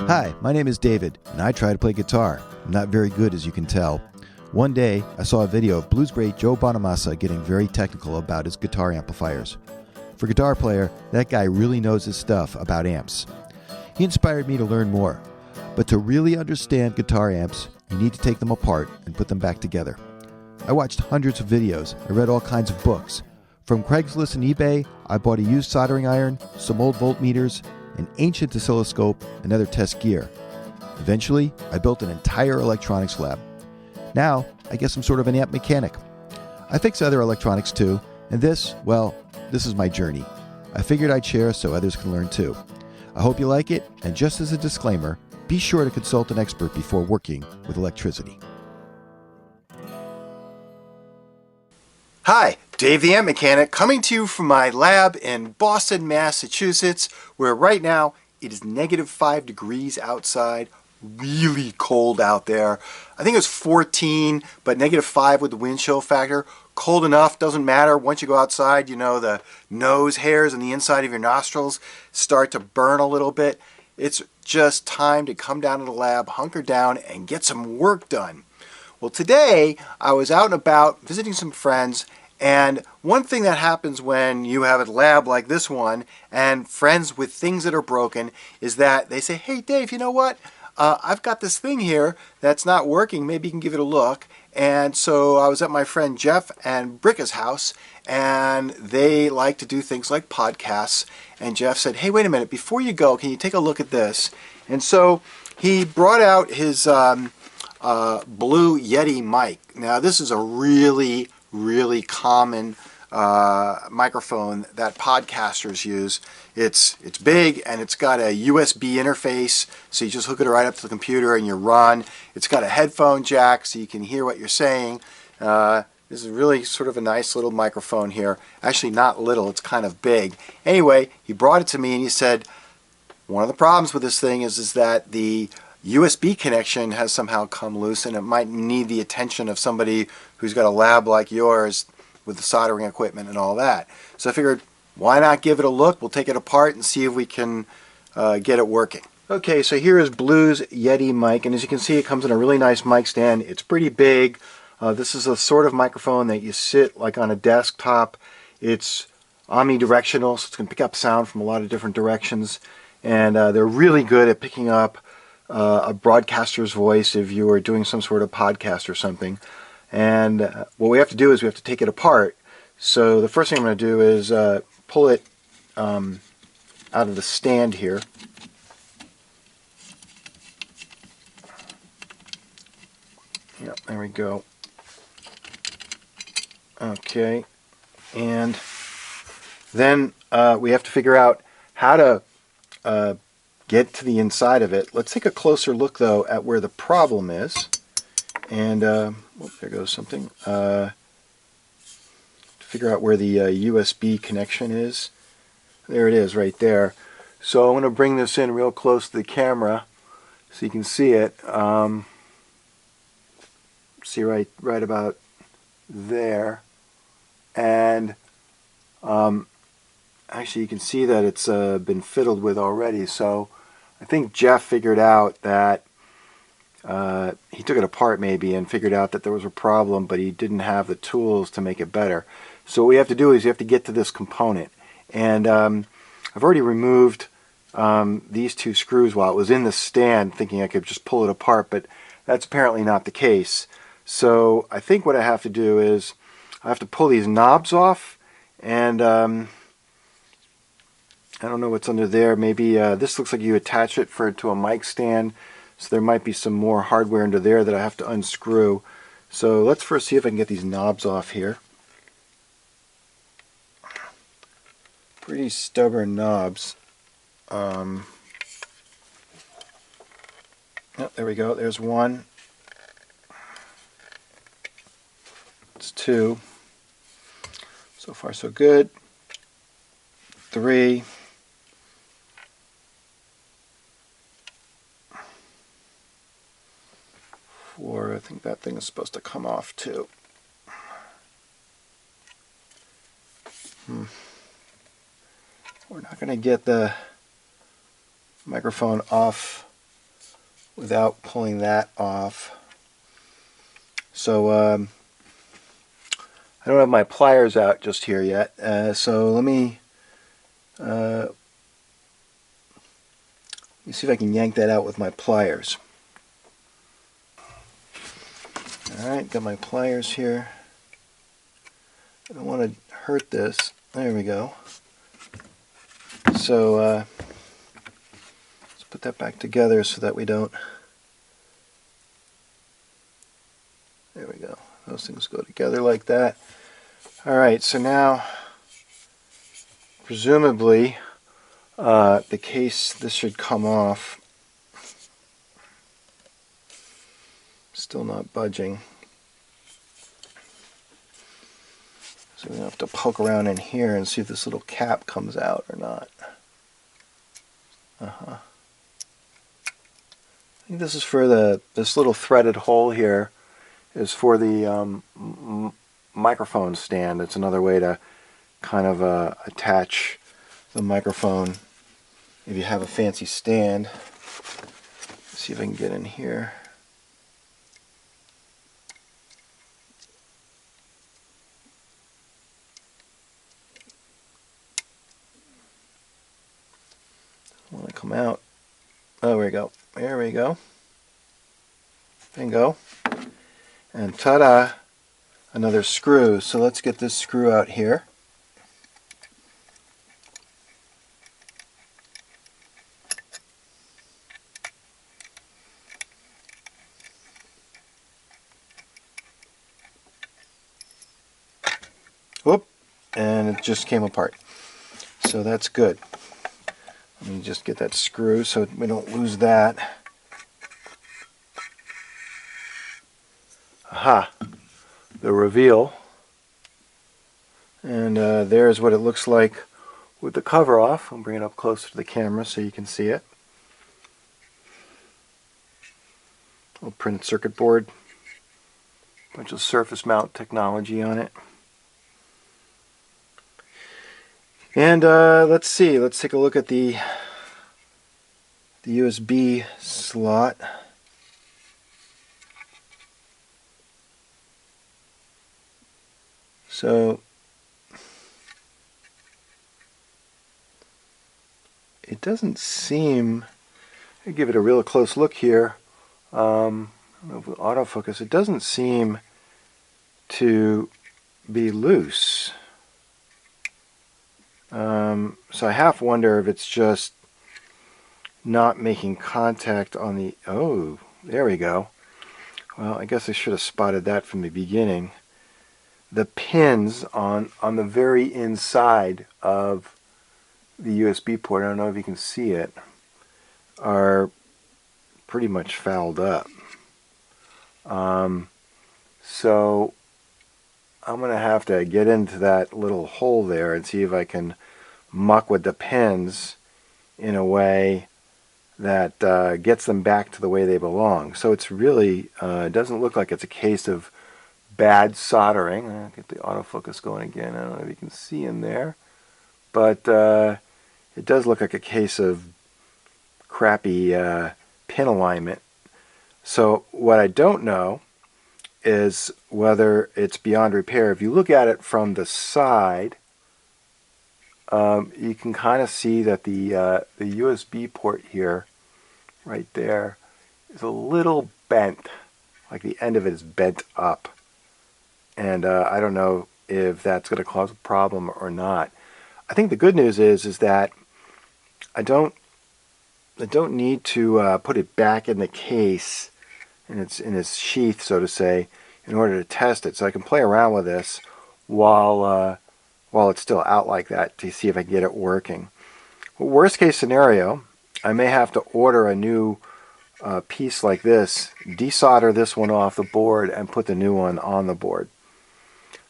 Hi, my name is David, and I try to play guitar. I'm not very good, as you can tell. One day, I saw a video of blues great Joe Bonamassa getting very technical about his guitar amplifiers. For a guitar player, that guy really knows his stuff about amps. He inspired me to learn more. But to really understand guitar amps, you need to take them apart and put them back together. I watched hundreds of videos. I read all kinds of books. From Craigslist and eBay, I bought a used soldering iron, some old voltmeters, an ancient oscilloscope, and other test gear. Eventually, I built an entire electronics lab. Now, I guess I'm sort of an amp mechanic. I fix other electronics too, and this is my journey. I figured I'd share so others can learn too. I hope you like it, and just as a disclaimer, be sure to consult an expert before working with electricity. Hi, Dave the Amp Mechanic, coming to you from my lab in Boston, Massachusetts, where right now it is -5 degrees outside, really cold out there. I think it was 14, but -5 with the wind chill factor. Cold enough, doesn't matter. Once you go outside, you know, the nose hairs on the inside of your nostrils start to burn a little bit. It's just time to come down to the lab, hunker down, and get some work done. Well, today I was out and about visiting some friends, and one thing that happens when you have a lab like this one and friends with things that are broken is that they say, "Hey Dave, you know what? I've got this thing here that's not working. Maybe you can give it a look." And so I was at my friend Jeff and Bricka's house, and they like to do things like podcasts. And Jeff said, "Hey, wait a minute, before you go, can you take a look at this?" And so he brought out his Blue Yeti mic. Now this is a really common microphone that podcasters use. It's big, and it's got a USB interface, so you just hook it right up to the computer and you run. It's got a headphone jack so you can hear what you're saying. This is really sort of a nice little microphone here. Actually not little, it's kind of big. Anyway, he brought it to me and he said, one of the problems with this thing is that the USB connection has somehow come loose, and it might need the attention of somebody who's got a lab like yours with the soldering equipment and all that. So I figured, why not give it a look? We'll take it apart and see if we can get it working. Okay, so here is Blue's Yeti mic, and as you can see, it comes in a really nice mic stand. It's pretty big. This is a sort of microphone that you sit like on a desktop. It's omnidirectional, so it's going to pick up sound from a lot of different directions, and they're really good at picking up a broadcaster's voice if you are doing some sort of podcast or something. And what we have to do is we have to take it apart. So the first thing I'm going to do is pull it out of the stand here. Yep, there we go. Okay, and then we have to figure out how to get to the inside of it. Let's take a closer look though at where the problem is. And there goes something. Figure out where the USB connection is. There it is, right there. So I'm going to bring this in real close to the camera so you can see it. See right about there, and actually you can see that it's been fiddled with already. So I think Jeff figured out that he took it apart maybe and figured out that there was a problem, but he didn't have the tools to make it better. So what we have to do is you have to get to this component, and I've already removed these two screws while it was in the stand, thinking I could just pull it apart, but that's apparently not the case. So I think what I have to do is I have to pull these knobs off, and I don't know what's under there. Maybe this looks like you attach it to a mic stand, so there might be some more hardware under there that I have to unscrew. So let's first see if I can get these knobs off here. Pretty stubborn knobs. Oh, there we go. There's one. It's two. So far so good. 3. 4. I think that thing is supposed to come off too. We're not going to get the microphone off without pulling that off. So I don't have my pliers out just here yet, so let me see if I can yank that out with my pliers. Alright, got my pliers here. I don't want to hurt this. There we go. So let's put that back together so that we don't... There we go. Those things go together like that. Alright, so now presumably the case, this should come off. Still not budging. So we have to poke around in here and see if this little cap comes out or not. I think this is for this little threaded hole here is for the microphone stand. It's another way to kind of attach the microphone if you have a fancy stand. Let's see if I can get in here. I want to come out. Oh, there we go. There we go. Bingo. And ta-da! Another screw. So let's get this screw out here. Whoop! And it just came apart. So that's good. Let me just get that screw so we don't lose that. Aha! The reveal. And there's what it looks like with the cover off. I'll bring it up closer to the camera so you can see it. Little printed circuit board. Bunch of surface mount technology on it. And let's see, let's take a look at the USB slot. So it doesn't seem, I give it a real close look here. I don't know if with autofocus, it doesn't seem to be loose. So I half wonder if it's just not making contact on the... Oh, there we go. Well, I guess I should have spotted that from the beginning. The pins on the very inside of the USB port, I don't know if you can see it, are pretty much fouled up. So I'm going to have to get into that little hole there and see if I can muck with the pins in a way that gets them back to the way they belong. So it's really, it doesn't look like it's a case of bad soldering. I'll get the autofocus going again. I don't know if you can see in there. But it does look like a case of crappy pin alignment. So what I don't know is whether it's beyond repair. If you look at it from the side, you can kind of see that the USB port here, right there, is a little bent. Like the end of it is bent up. And I don't know if that's going to cause a problem or not. I think the good news is that I don't need to put it back in the case in its sheath, so to say, in order to test it. So I can play around with this while it's still out like that to see if I can get it working. Worst case scenario, I may have to order a new piece like this, desolder this one off the board, and put the new one on the board.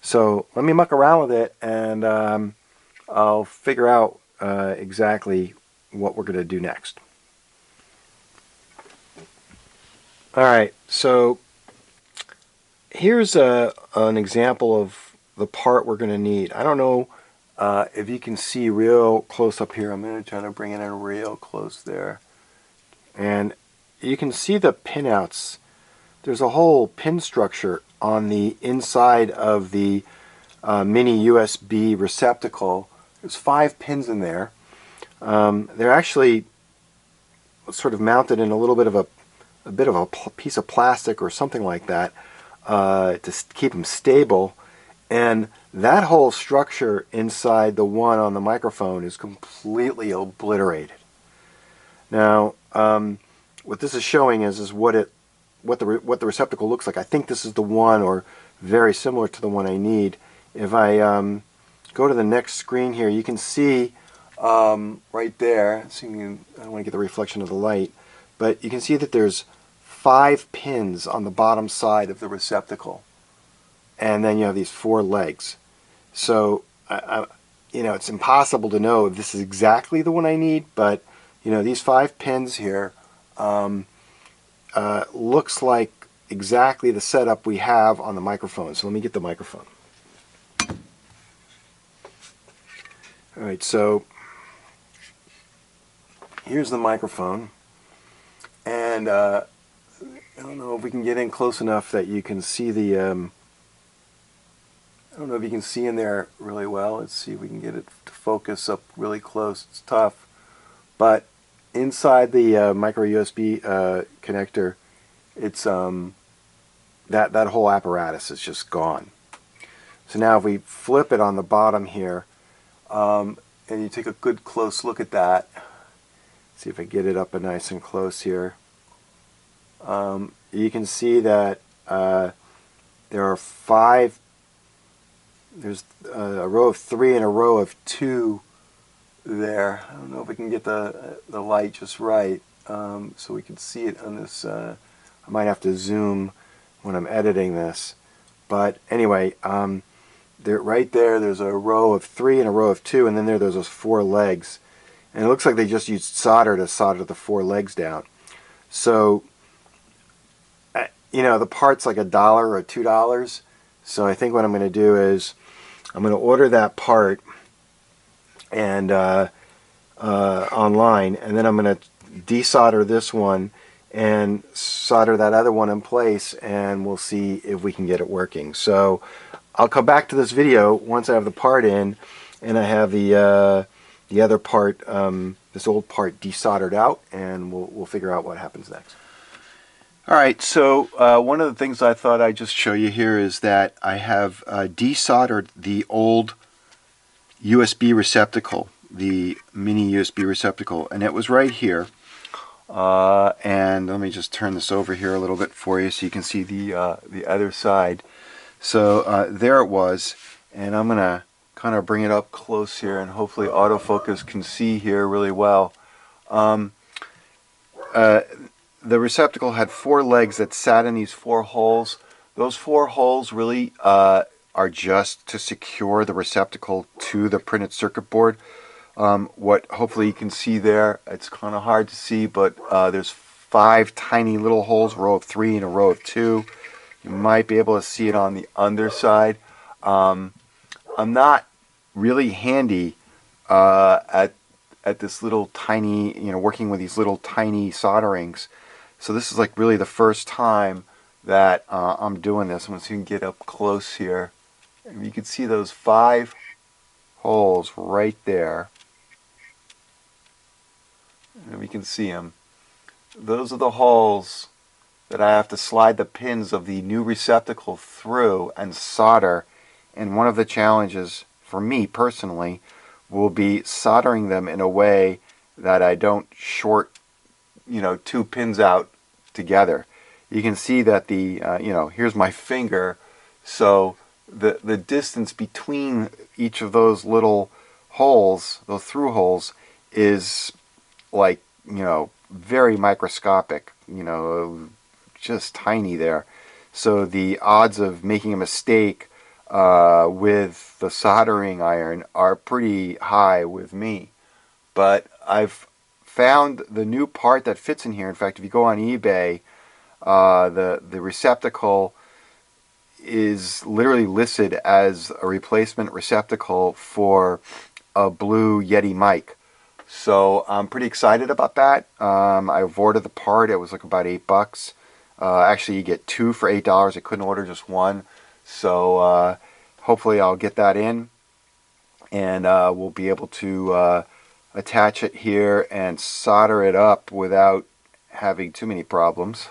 So let me muck around with it, and I'll figure out exactly what we're going to do next. Alright, so here's an example of the part we're going to need. I don't know if you can see real close up here. I'm going to try to bring it in real close there. And you can see the pinouts. There's a whole pin structure on the inside of the mini USB receptacle. There's 5 pins in there. They're actually sort of mounted in a little bit of a piece of plastic or something like that to keep them stable. And that whole structure inside the one on the microphone is completely obliterated. Now, what this is showing is what the receptacle looks like. I think this is the one, or very similar to the one I need. If I go to the next screen here, you can see right there. I don't want to get the reflection of the light, but you can see that there's 5 pins on the bottom side of the receptacle, and then you have these 4 legs. So, it's impossible to know if this is exactly the one I need, but these 5 pins here looks like exactly the setup we have on the microphone. So let me get the microphone. Alright, so here's the microphone, and I don't know if we can get in close enough that you can see the I don't know if you can see in there really well. Let's see if we can get it to focus up really close. It's tough, but inside the micro USB connector, it's that whole apparatus is just gone. So now if we flip it on the bottom here, and you take a good close look at that, see if I get it up nice and close here, you can see that there are 5. There's a row of 3 and a row of 2 there. I don't know if we can get the light just right, so we can see it on this. I might have to zoom when I'm editing this, but anyway, right there. There's a row of 3 and a row of 2, and then there's those 4 legs, and it looks like they just used solder to solder the 4 legs down. So, the part's like $1 or $2. So I think what I'm going to do is I'm going to order that part and online, and then I'm going to desolder this one and solder that other one in place, and we'll see if we can get it working. So I'll come back to this video once I have the part in and I have the other part, this old part, desoldered out, and we'll figure out what happens next. Alright, so one of the things I thought I'd just show you here is that I have desoldered the old USB receptacle, the mini USB receptacle, and it was right here. And let me just turn this over here a little bit for you so you can see the other side. So there it was, and I'm going to kind of bring it up close here, and hopefully autofocus can see here really well. The receptacle had 4 legs that sat in these 4 holes. Those 4 holes really are just to secure the receptacle to the printed circuit board. What hopefully you can see there, it's kind of hard to see, but there's 5 tiny little holes, a row of 3 and a row of 2. You might be able to see it on the underside. I'm not really handy at this little tiny, working with these little tiny solderings. So this is like really the first time that I'm doing this. I'm going to get up close here. And you can see those 5 holes right there. And we can see them. Those are the holes that I have to slide the pins of the new receptacle through and solder. And one of the challenges for me personally will be soldering them in a way that I don't short 2 pins out together. You can see that the here's my finger, so the distance between each of those little holes, those through holes, is like very microscopic, just tiny there. So the odds of making a mistake with the soldering iron are pretty high with me. But I've found the new part that fits in here. In fact, if you go on eBay, the receptacle is literally listed as a replacement receptacle for a Blue Yeti mic. So I'm pretty excited about that. I've ordered the part. It was like about $8. Actually, you get two for $8. I couldn't order just one. So hopefully I'll get that in, and we'll be able to attach it here and solder it up without having too many problems.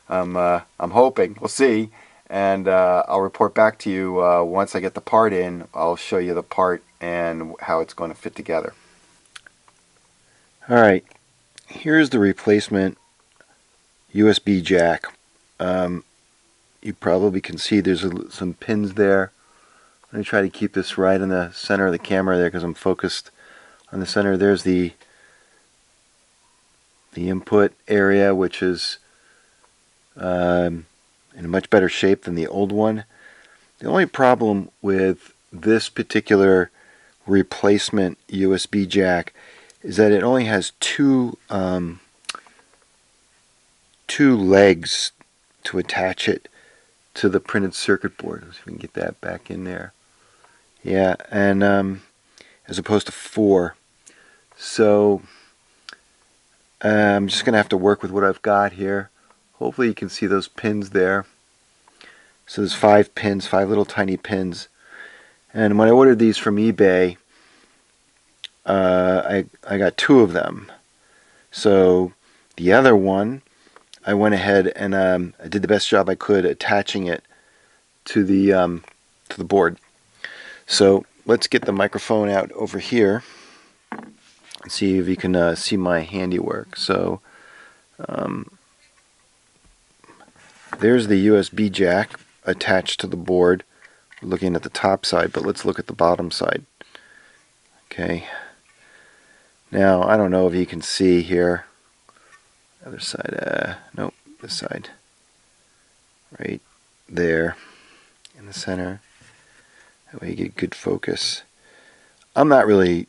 I'm hoping. We'll see. And I'll report back to you once I get the part in. I'll show you the part and how it's going to fit together. Alright, here's the replacement USB jack. You probably can see there's some pins there. I'm going to try to keep this right in the center of the camera there because I'm focused on the center. There's the input area, which is in a much better shape than the old one. The only problem with this particular replacement USB jack is that it only has two legs to attach it to the printed circuit board. Let's see if we can get that back in there. Yeah, and as opposed to 4. So I'm just going to have to work with what I've got here. Hopefully you can see those pins there. So there's 5 pins, 5 little tiny pins. And when I ordered these from eBay, I got 2 of them. So the other one, I went ahead and I did the best job I could attaching it to the board. So let's get the microphone out over here and see if you can see my handiwork. So there's the USB jack attached to the board. We're looking at the top side, but let's look at the bottom side. Okay. Now, I don't know if you can see here. Other side, nope, this side. Right there in the center. That way you get good focus. I'm not really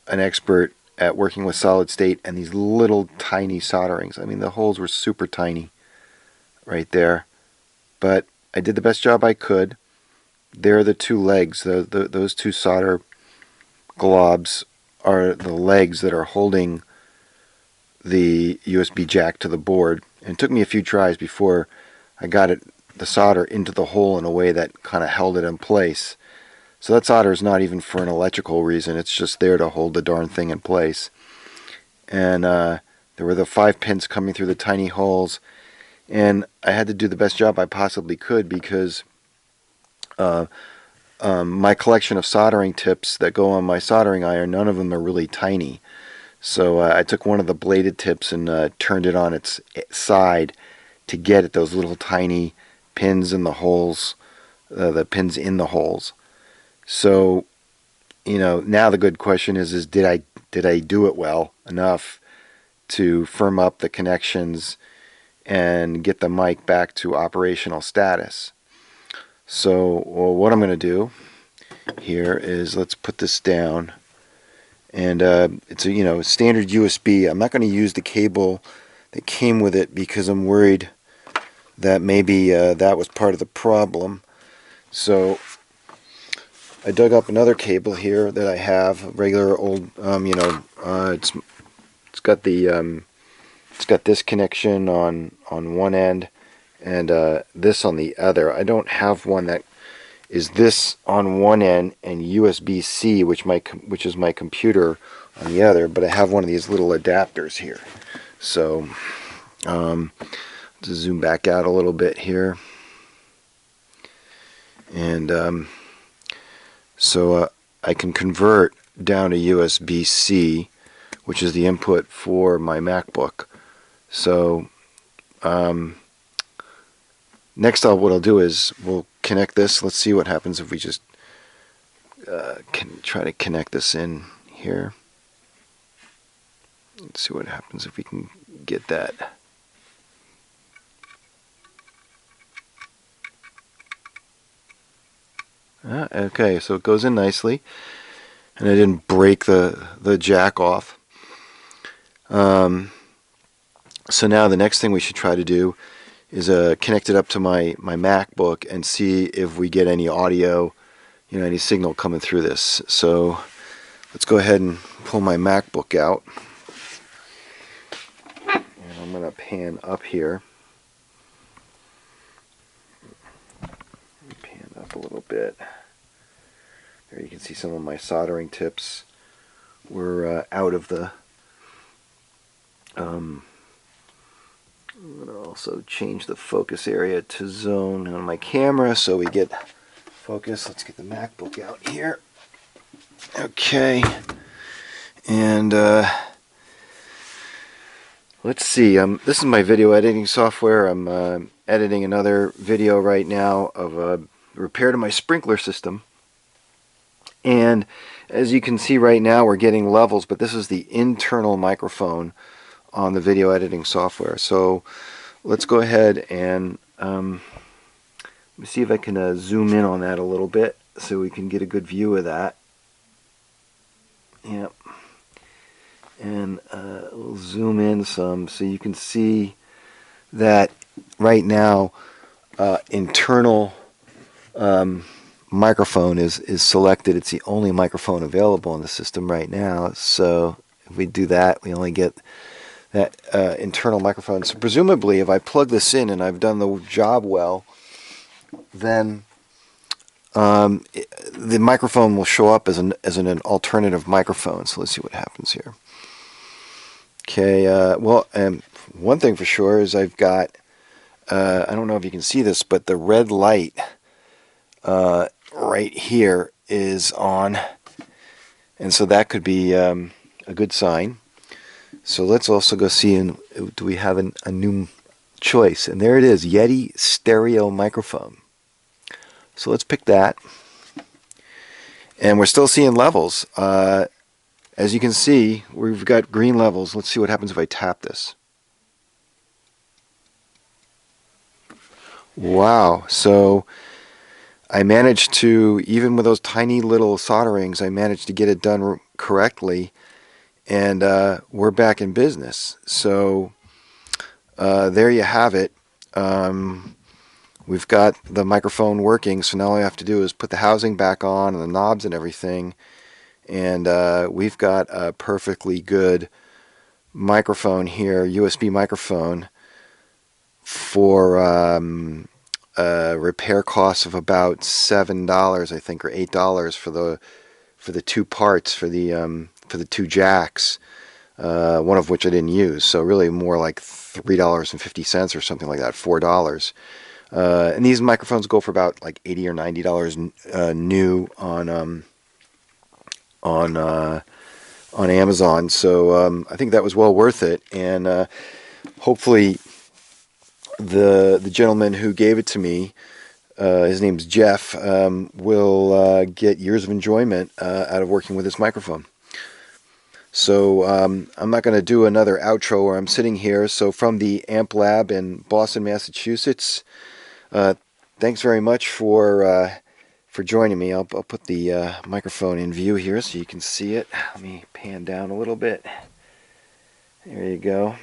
an expert at working with solid state and these little tiny solderings. I mean, the holes were super tiny right there. But I did the best job I could. There are the 2 legs. Those 2 solder globs are the legs that are holding the USB jack to the board. And it took me a few tries before I got the solder into the hole in a way that kind of held it in place. So that solder is not even for an electrical reason. It's just there to hold the darn thing in place. And there were the 5 pins coming through the tiny holes. And I had to do the best job I possibly could because my collection of soldering tips that go on my soldering iron, none of them are really tiny. So I took one of the bladed tips and turned it on its side to get at those little tiny pins in the holes, the pins in the holes. So, you know, now the good question is did I do it well enough to firm up the connections and get the mic back to operational status? So what I'm going to do here is let's put this down, and it's a standard USB. I'm not going to use the cable that came with it because I'm worried that maybe that was part of the problem. So I dug up another cable here that I have, a regular old, it's got the it's got this connection on one end and this on the other. I don't have one that is this on one end and USB-C, which is my computer, on the other, but I have one of these little adapters here. So to zoom back out a little bit here, and so I can convert down to USB-C, which is the input for my MacBook. So next what I'll do is we'll connect this. Let's see what happens if we just can try to connect this in here. Let's see what happens if we can get that. Okay, so it goes in nicely, and I didn't break the jack off. So now the next thing we should try to do is connect it up to my MacBook and see if we get any audio, any signal coming through this. So let's go ahead and pull my MacBook out. And I'm going to pan up here. Pan up a little bit. There you can see some of my soldering tips were out of the... I'm going to also change the focus area to zone on my camera so we get focus. Let's get the MacBook out here. Okay. And let's see. This is my video editing software. I'm editing another video right now of a repair to my sprinkler system. And as you can see right now, we're getting levels, but this is the internal microphone on the video editing software. So let's go ahead and let me see if I can zoom in on that a little bit so we can get a good view of that. Yep. And we'll zoom in some so you can see that right now internal microphone is selected. It's the only microphone available in the system right now. So if we do that, we only get that internal microphone. So presumably if I plug this in and I've done the job well, then the microphone will show up as an alternative microphone. So let's see what happens here. Okay, well, one thing for sure is I've got, I don't know if you can see this, but the red light right here is on, and so that could be a good sign. So let's also go see, do we have a new choice? And there it is, Yeti stereo microphone. So let's pick that. And we're still seeing levels. As you can see, we've got green levels. Let's see what happens if I tap this. Wow. So I managed to, even with those tiny little solderings, I managed to get it done correctly. And we're back in business. So there you have it. We've got the microphone working, so now all I have to do is put the housing back on and the knobs and everything. And we've got a perfectly good microphone here, USB microphone, for a repair cost of about $7, I think, or $8 for the two parts, for the two jacks, one of which I didn't use. So really more like $3.50 or something like that, $4. And these microphones go for about like $80 or $90 new on Amazon. So I think that was well worth it. And hopefully the gentleman who gave it to me, his name's Jeff, will get years of enjoyment out of working with this microphone. So I'm not going to do another outro where I'm sitting here. So from the Amp Lab in Boston, Massachusetts, thanks very much for joining me. I'll put the microphone in view here so you can see it. Let me pan down a little bit. There you go.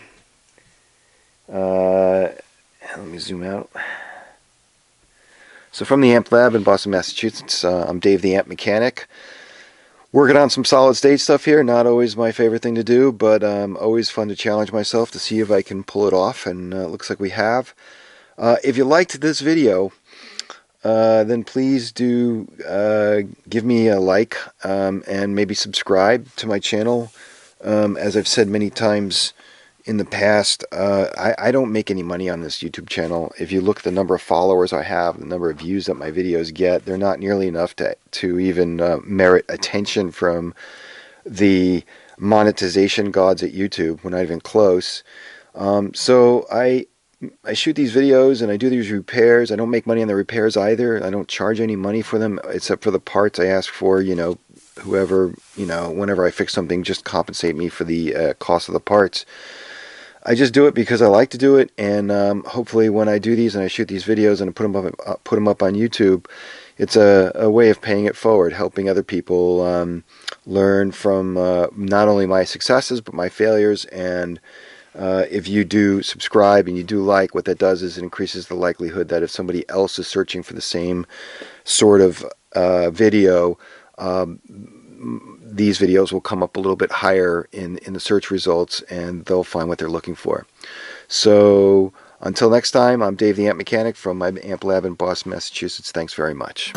Let me zoom out. So from the Amp Lab in Boston, Massachusetts, I'm Dave the AmpMechanic. Working on some solid state stuff here. Not always my favorite thing to do, but always fun to challenge myself to see if I can pull it off, and it looks like we have. If you liked this video, then please do give me a like and maybe subscribe to my channel. As I've said many times in the past, I don't make any money on this YouTube channel. If you look at the number of followers I have, the number of views that my videos get, they're not nearly enough to even merit attention from the monetization gods at YouTube. We're not even close. So I shoot these videos and I do these repairs. I don't make money on the repairs either. I don't charge any money for them except for the parts I ask for. Whoever, whenever I fix something, just compensate me for the cost of the parts. I just do it because I like to do it, and hopefully when I do these and I shoot these videos and put them up on YouTube, it's a way of paying it forward, helping other people learn from not only my successes but my failures. And if you do subscribe and you do like, what that does is it increases the likelihood that if somebody else is searching for the same sort of video, these videos will come up a little bit higher in the search results, and they'll find what they're looking for. So until next time, I'm Dave the Amp Mechanic from my amp lab in Boston, Massachusetts. Thanks very much.